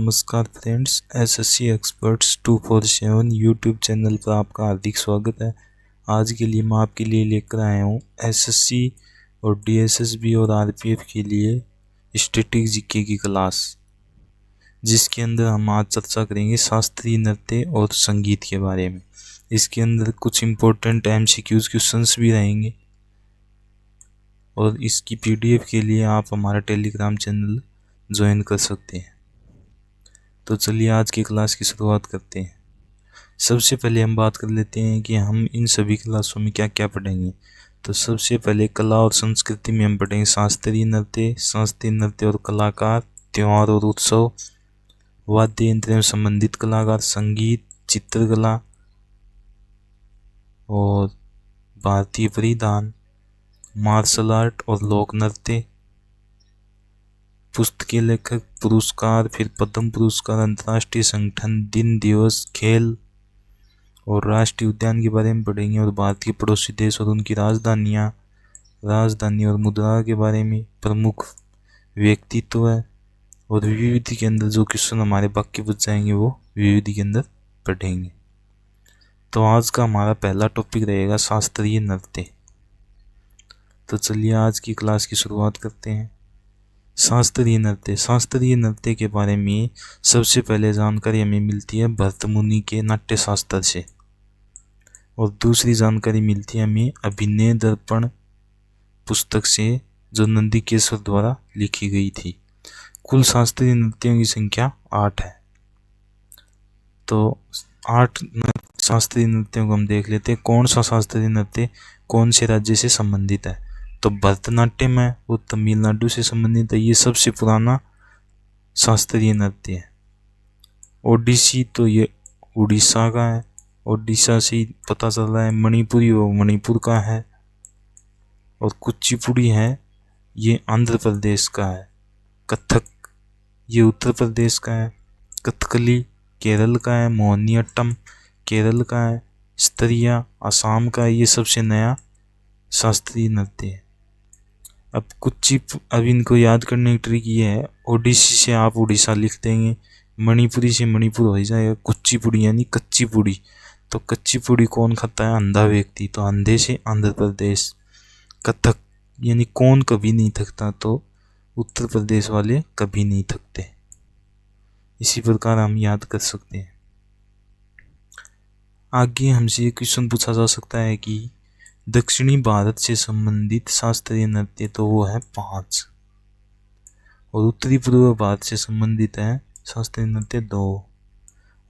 नमस्कार friends, SSC experts 247 YouTube channel पर आपका हार्दिक स्वागत है। आज के लिए मैं आपके लिए लेकर आया हूँ एसएससी और डीएसएसबी और आरपीएफ के लिए स्टैटिक जीके की क्लास, जिसके अंदर हम आज चर्चा करेंगे शास्त्रीय नृत्य और संगीत के बारे में। इसके अंदर कुछ इम्पोर्टेंट एमसीक्यूज क्वेश्चंस भी रहेंगे और इसकी पीडीएफ के लिए आप हमारा टेलीग्राम चैनल ज्वाइन कर सकते हैं। तो चलिए आज की क्लास की शुरुआत करते हैं। सबसे पहले हम बात कर लेते हैं कि हम इन सभी क्लासों में क्या क्या पढ़ेंगे। तो सबसे पहले कला और संस्कृति में हम पढ़ेंगे शास्त्रीय नृत्य और कलाकार, त्यौहार और उत्सव, वाद्य यंत्र से संबंधित कलाकार, संगीत, चित्रकला और भारतीय परिधान, मार्शल आर्ट और लोक नृत्य, पुस्तकीय लेखक, पुरस्कार, फिर पद्म पुरस्कार, अंतर्राष्ट्रीय संगठन, दिन दिवस, खेल और राष्ट्रीय उद्यान के बारे में पढ़ेंगे और भारतीय पड़ोसी देश और उनकी राजधानी और मुद्रा के बारे में, प्रमुख व्यक्तित्व है और विविधि के अंदर जो क्वेश्चन हमारे बाकी बच जाएंगे वो विविधि के अंदर पढ़ेंगे। तो आज का हमारा पहला टॉपिक रहेगा शास्त्रीय नृत्य। तो चलिए आज की क्लास की शुरुआत करते हैं। शास्त्रीय नृत्य के बारे में सबसे पहले जानकारी हमें मिलती है भरतमुनि के नाट्य शास्त्र से और दूसरी जानकारी मिलती है हमें अभिनय दर्पण पुस्तक से, जो नंदीकेश्वर द्वारा लिखी गई थी। कुल शास्त्रीय नृत्यों की संख्या 8 है। तो 8 शास्त्रीय नृत्यों को हम देख लेते हैं। कौन सा शास्त्रीय नृत्य कौन से राज्य से संबंधित है? तो भरतनाट्यम है, वो तमिलनाडु से संबंधित है, ये सबसे पुराना शास्त्रीय नृत्य है। ओडिसी, तो ये उड़ीसा का है, ओडिशा से ही पता चल रहा है। मणिपुरी वो मणिपुर का है और कुचिपुड़ी है, ये आंध्र प्रदेश का है। कथक ये उत्तर प्रदेश का है। कथकली केरल का है। मोहिनीअट्टम केरल का है। स्त्रिया असम का है। ये सबसे नया शास्त्रीय नृत्य है। अब इनको याद करने की ट्रिक ये है, ओडिसी से आप उड़ीसा लिख देंगे, मणिपुरी से मणिपुर हो जाएगा, कुचिपुड़ी यानी कच्ची पुड़ी। तो कच्ची पुड़ी कौन खाता है? अंधा व्यक्ति, तो अंधे से आंध्र प्रदेश। कथक यानी कौन कभी नहीं थकता, तो उत्तर प्रदेश वाले कभी नहीं थकते। इसी प्रकार हम याद कर सकते हैं। आगे हमसे ये क्वेश्चन पूछा जा सकता है कि दक्षिणी भारत से संबंधित शास्त्रीय नृत्य, तो वो है 5 और उत्तरी पूर्व भारत से संबंधित है शास्त्रीय नृत्य 2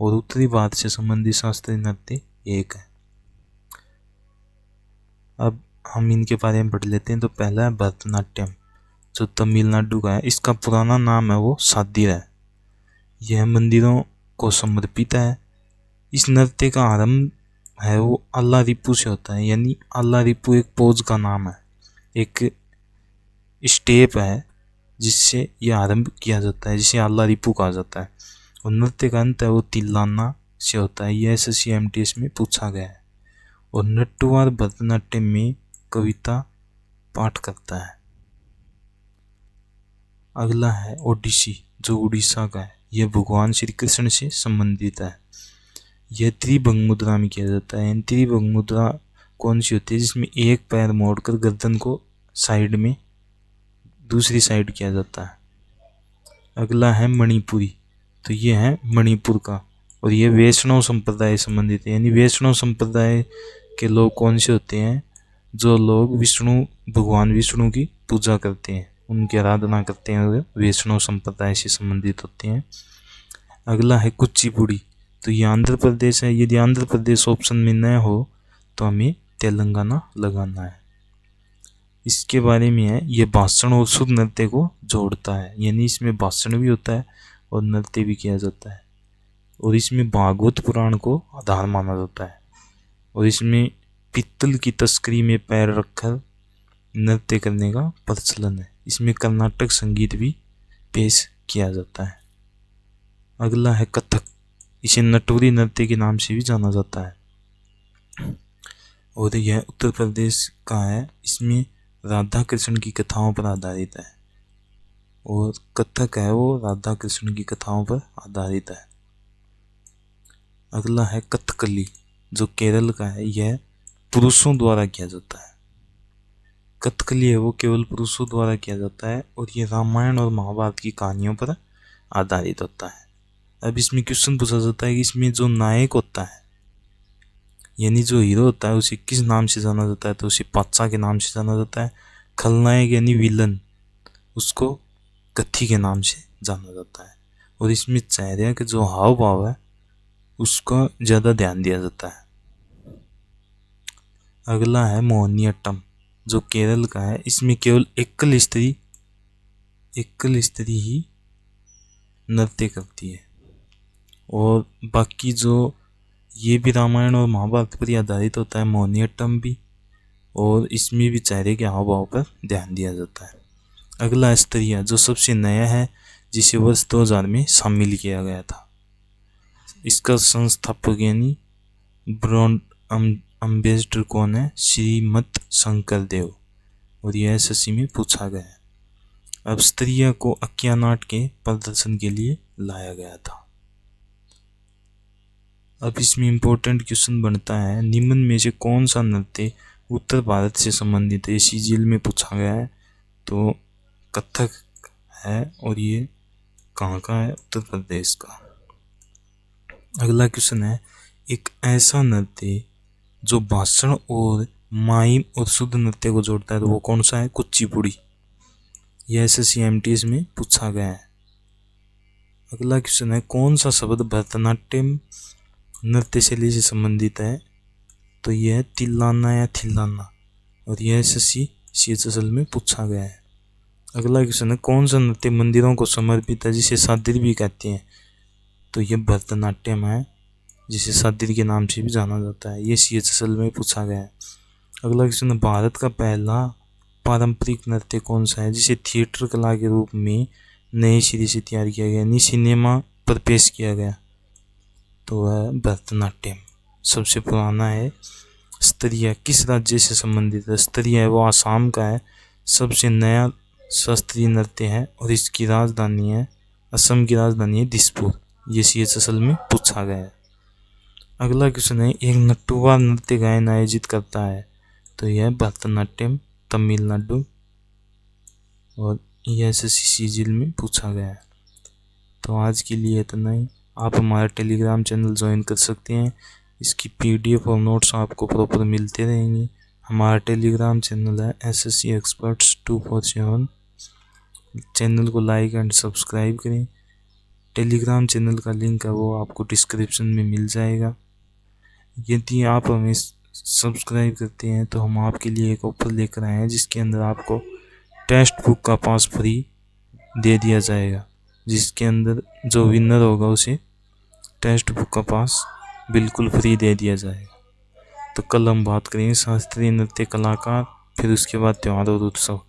और उत्तरी भारत से संबंधित शास्त्रीय नृत्य 1 है। अब हम इनके बारे में पढ़ लेते हैं। तो पहला है भरतनाट्यम, जो तमिलनाडु का है। इसका पुराना नाम है वो सादिर है। यह मंदिरों को समर्पित है। इस नृत्य का आरंभ है वो अल्लारिप्पू से होता है, यानी अल्लारिप्पू एक पोज का नाम है, एक स्टेप है जिससे यह आरंभ किया जाता है, जिसे अल्लारिप्पू कहा जाता है। और नृत्य का अंत है वो तिल्लाना से होता है। यह एसएससी एमटीएस में पूछा गया है। और नट्टुवार भरतनाट्यम में कविता पाठ करता है। अगला है ओडिसी, जो उड़ीसा का है। यह भगवान श्री कृष्ण से संबंधित है। यह त्रिभंग मुद्रा में किया जाता है। त्रिभंग मुद्रा कौन सी होती है? जिसमें एक पैर मोड़कर गर्दन को साइड में दूसरी साइड किया जाता है। अगला है मणिपुरी, तो यह है मणिपुर का और यह वैष्णव संप्रदाय संबंधित है। यानी वैष्णव संप्रदाय के लोग कौन से होते हैं? जो लोग भगवान विष्णु की पूजा करते हैं, उनकी आराधना करते हैं, और वैष्णव संप्रदाय से संबंधित होते हैं। अगला है कुचिपुड़ी, तो ये आंध्र प्रदेश है। यदि आंध्र प्रदेश ऑप्शन में न हो तो हमें तेलंगाना लगाना है। इसके बारे में है, ये भाषण और शुद्ध नृत्य को जोड़ता है, यानी इसमें भाषण भी होता है और नृत्य भी किया जाता है। और इसमें भागवत पुराण को आधार माना जाता है। और इसमें पित्तल की तस्करी में पैर रखकर नृत्य करने का प्रचलन है। इसमें कर्नाटक संगीत भी पेश किया जाता है। अगला है कथक, इसे नटोरी नृत्य के नाम से भी जाना जाता है और यह उत्तर प्रदेश का है। इसमें राधा कृष्ण की कथाओं पर आधारित है और कथक है वो राधा कृष्ण की कथाओं पर आधारित है। अगला है कथकली, जो केरल का है। यह पुरुषों द्वारा किया जाता है। कथकली है वो केवल पुरुषों द्वारा किया जाता है और ये रामायण और महाभारत की कहानियों पर आधारित होता है। अब इसमें क्वेश्चन पूछा जाता है कि इसमें जो नायक होता है यानी जो हीरो होता है उसे किस नाम से जाना जाता है, तो उसे पाचा के नाम से जाना जाता है। खलनायक यानी विलन, उसको कथी के नाम से जाना जाता है। और इसमें चेहरे के जो हाव भाव है उसका ज़्यादा ध्यान दिया जाता है। अगला है मोहिनीअट्टम, जो केरल का है। इसमें केवल एकल स्त्री ही नृत्य करती है और बाकी जो ये भी रामायण और महाभारत पर आधारित होता है मोहिनीअट्टम भी, और इसमें भी चेहरे के हाव भाव पर ध्यान दिया जाता है। अगला है स्त्रिया, जो सबसे नया है, जिसे वर्ष 2000 में शामिल किया गया था। इसका संस्थापक यानी ब्रांड अम्बेसडर कौन है? श्रीमत शंकर देव, और यह एसएससी में पूछा गया है। अब स्त्रिया को अक्कियानाट के प्रदर्शन के लिए लाया गया था। अब इसमें इम्पोर्टेंट क्वेश्चन बनता है, निम्न में से कौन सा नृत्य उत्तर भारत से संबंधित है? सीजीएल में पूछा गया है। तो कथक है और ये कहाँ का है? उत्तर प्रदेश का। अगला क्वेश्चन है, एक ऐसा नृत्य जो भाषण और माइम और शुद्ध नृत्य को जोड़ता है, तो वो कौन सा है? कुचिपुड़ी। यह एसएससी एमटीएस में पूछा गया है। अगला क्वेश्चन है, कौन सा शब्द भरतनाट्यम नृत्य शैली से संबंधित है? तो यह तिल्लाना या थिल्लाना, और यह एसएससी सीएचएसएल में पूछा गया है। अगला क्वेश्चन है, कौन सा नृत्य मंदिरों को समर्पित है, जिसे सादिर भी कहते हैं? तो यह भरतनाट्यम है, जिसे सादिर के नाम से भी जाना जाता है। ये सीएचएसएल में पूछा गया है। अगला क्वेश्चन है, भारत का पहला पारंपरिक नृत्य कौन सा है, जिसे थिएटर कला के रूप में नए सिरे से तैयार किया गया, यानी सिनेमा पर पेश किया गया? तो है भरतनाट्यम। सबसे पुराना है। स्त्रिया किस राज्य से संबंधित है? स्त्रिया है वो आसाम का है। सबसे नया शास्त्रीय नृत्य है और इसकी राजधानी है, असम की राजधानी है दिसपुर। ये सीएचएसएल में पूछा गया है। अगला क्वेश्चन है, एक नट्टुवार नृत्य गायन आयोजित करता है? तो यह भरतनाट्यम, तमिलनाडु, और यह एसएससी सीजीएल में पूछा गया है। तो आज के लिए इतना ही। आप हमारा टेलीग्राम चैनल ज्वाइन कर सकते हैं। इसकी पीडीएफ और नोट्स आपको प्रॉपर मिलते रहेंगे। हमारा टेलीग्राम चैनल है एसएससी एक्सपर्ट्स 247। चैनल को लाइक एंड सब्सक्राइब करें। टेलीग्राम चैनल का लिंक है वो आपको डिस्क्रिप्शन में मिल जाएगा। यदि आप हमें सब्सक्राइब करते हैं तो हम आपके लिए एक ऑफर लेकर आए हैं, जिसके अंदर आपको टेक्स्ट बुक का पास फ्री दे दिया जाएगा, जिसके अंदर जो विनर होगा उसे टेक्स्ट बुक का पास बिल्कुल फ्री दे दिया जाएगा। तो कल हम बात करेंगे शास्त्रीय नृत्य कलाकार, फिर उसके बाद त्यौहार और उत्सव।